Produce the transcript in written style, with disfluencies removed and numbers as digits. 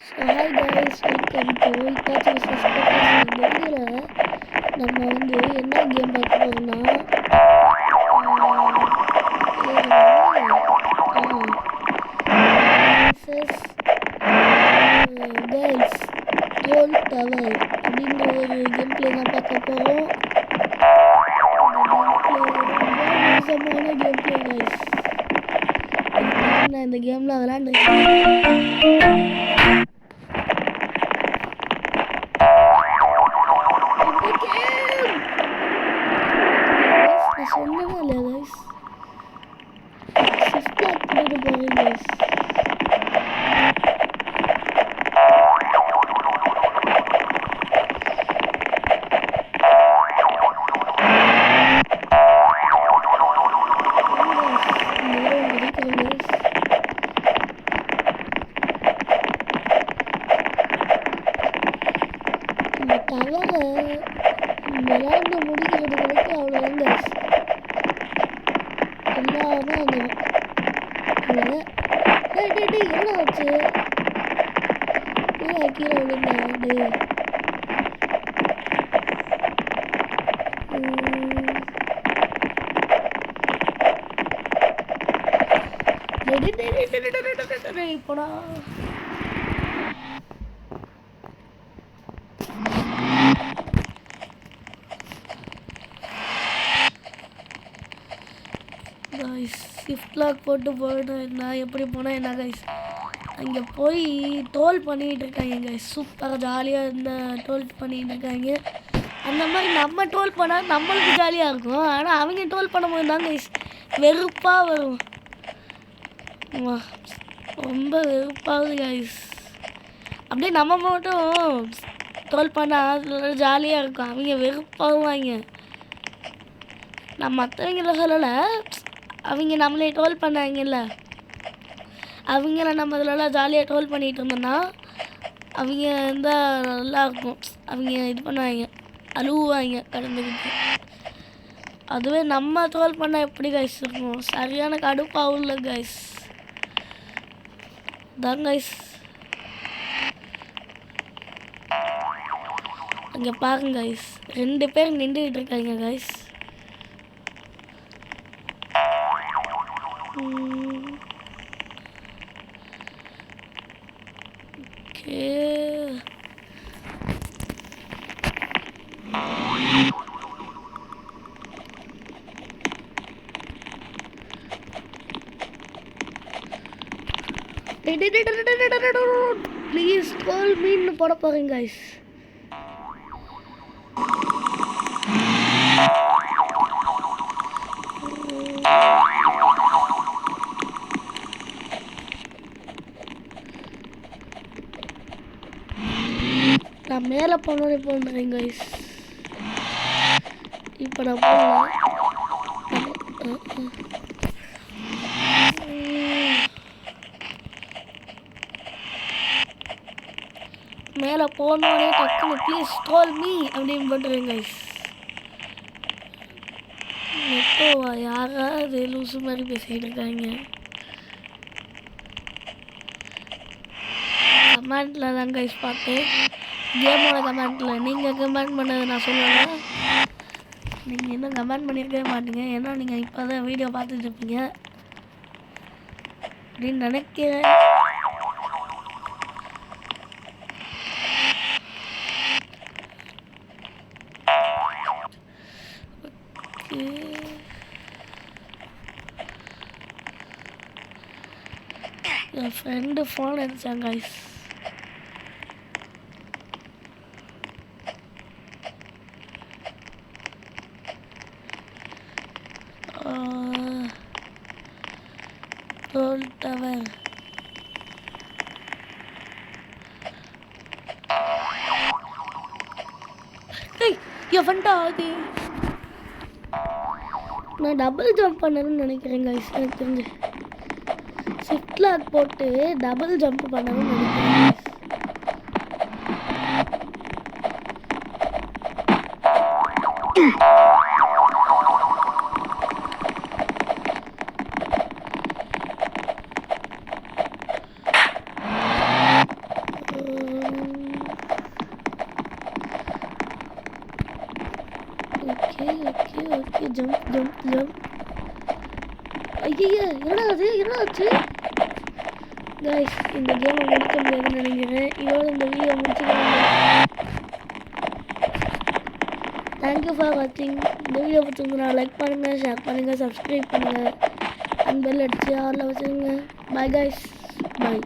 So hi guys, welcome to இட்டாச்சி விசஸ் கோட்டாஸ். இந்த வீடியோவில் நம்ம என்ன கேம் பார்க்க போகிறோம்னா விசஸ் கேர்ள்ஸ் ட்ரோல் டவர் அப்படின்ற ஒரு கேம் பிளே தான் பார்க்க போகிறோம். இந்த கேம் பிளே ரொம்ப மோசமான கேம் பிளே கைஸ். நான் இந்த கேமில் விளையாண்டுருக்கேன். சொன்னதா இல்லையா கைஸ்? ஷிஃப்ட் லாக் பண்ணிட்டு போகிறேன் கைஸ். இந்த டவரை விளையாண்டு முடிக்கிறது வரைக்கும் அவ்வளோதான் கைஸ். எல்லாமே வந்துடும். என்ன ஆச்சு? கீழே விழுந்தாடு. இப்போடா கைஸ், ஷிஃப்ட் லாக் போட்டு போயிட்டேன். நான் எப்படி போனேன் என்ன கைஸ்? அங்கே போய் டோல் பண்ணிகிட்டு இருக்காங்க கைஸ். சூப்பராக ஜாலியாக இருந்த டோல் பண்ணிகிட்டு இருக்காங்க. அந்த மாதிரி நம்ம டோல் பண்ணால் நம்மளுக்கு ஜாலியாக இருக்கும். ஆனால் அவங்க டோல் பண்ணும்போது தான் கைஸ் வெறுப்பாக வரும். ரொம்ப வெறுப்பாகுது கைஸ். அப்படியே நம்ம மட்டும் டோல் பண்ணால் ஜாலியாக இருக்கும். அவங்க வெறுப்பாகுவாங்க. நான் மற்றவங்கள சொல்லலை, அவங்க நம்மளே டோல் பண்ணாங்கல்ல, அவங்கள நம்ம இதெல்லாம் ஜாலியாக டோல் பண்ணிகிட்டு இருந்தோன்னா அவங்க இருந்தால் நல்லாயிருக்கும். அவங்க இது பண்ணுவாங்க, அழுவாங்க கடந்துக்கிட்டு. அதுவே நம்ம டோல் பண்ணால் எப்படி கைஸ் இருக்கும்? சரியான கடுப்பாகவும் இல்லை கைஸ். தான் கைஸ், அங்கே பாருங்க கைஸ், 2 பேர் நின்றுக்கிட்டு இருக்காங்க கைஸ். ப்ளீஸ் கால் மீன்னு போட போகிறேன் கைஸ். நான் மேலே போனோடனே போடுறேன் கைஸ். இப்போ நான் போடலாம். மேலே போனோடனே டக்குன்னு ப்ளீஸ் கால் மீ அப்படின்னு பண்ணுறேன் கைஸ். எப்போவா யாராவது லூசு மாதிரி பேசிக்கிட்டு இருக்காங்க. கமெண்ட்டில் தான் கைஸ் பார்த்தேன், கேமோட கமெண்ட்டில். நீங்கள் கமெண்ட் பண்ணது நான் சொல்லலை. நீங்கள் இன்னும் கமெண்ட் பண்ணியிருக்கவே மாட்டீங்க. ஏன்னா நீங்கள் இப்போ தான் வீடியோ பார்த்துட்டு இருப்பீங்க அப்படின்னு நினைக்கிறேன். என் ஃப்ரெண்டு ஃபோன் அடித்தாங்க கைஸ். ட்ரோல் டவர் எவன்டா அது? நான் டபுள் ஜம்ப் பண்ணணும்னு நினைக்கிறேன் கைஸ். எனக்கு தெரிஞ்சு ஷிஃப்ட் லாக் போட்டு டபுள் ஜம்ப் பண்ணணும்னு நினைக்கிறேன். Jump jump jump. ஐயா என்னடா ஆச்சு கைஸ்? இந்த கேமை முடிக்க முடியாதுன்னு நினைக்கிறேன். இதோட இந்த வீடியோ முடிச்சுக்கலாம். தேங்க்யூ ஃபார் வாட்சிங். இந்த வீடியோ பிடிச்சிருந்தா லைக் பண்ணுங்கள், ஷேர் பண்ணுங்கள், சப்ஸ்கிரைப் பண்ணுங்கள், அண்ட் பெல் அடிச்சு ஆரில் வச்சுருங்க. பாய் கைஸ், பாய்.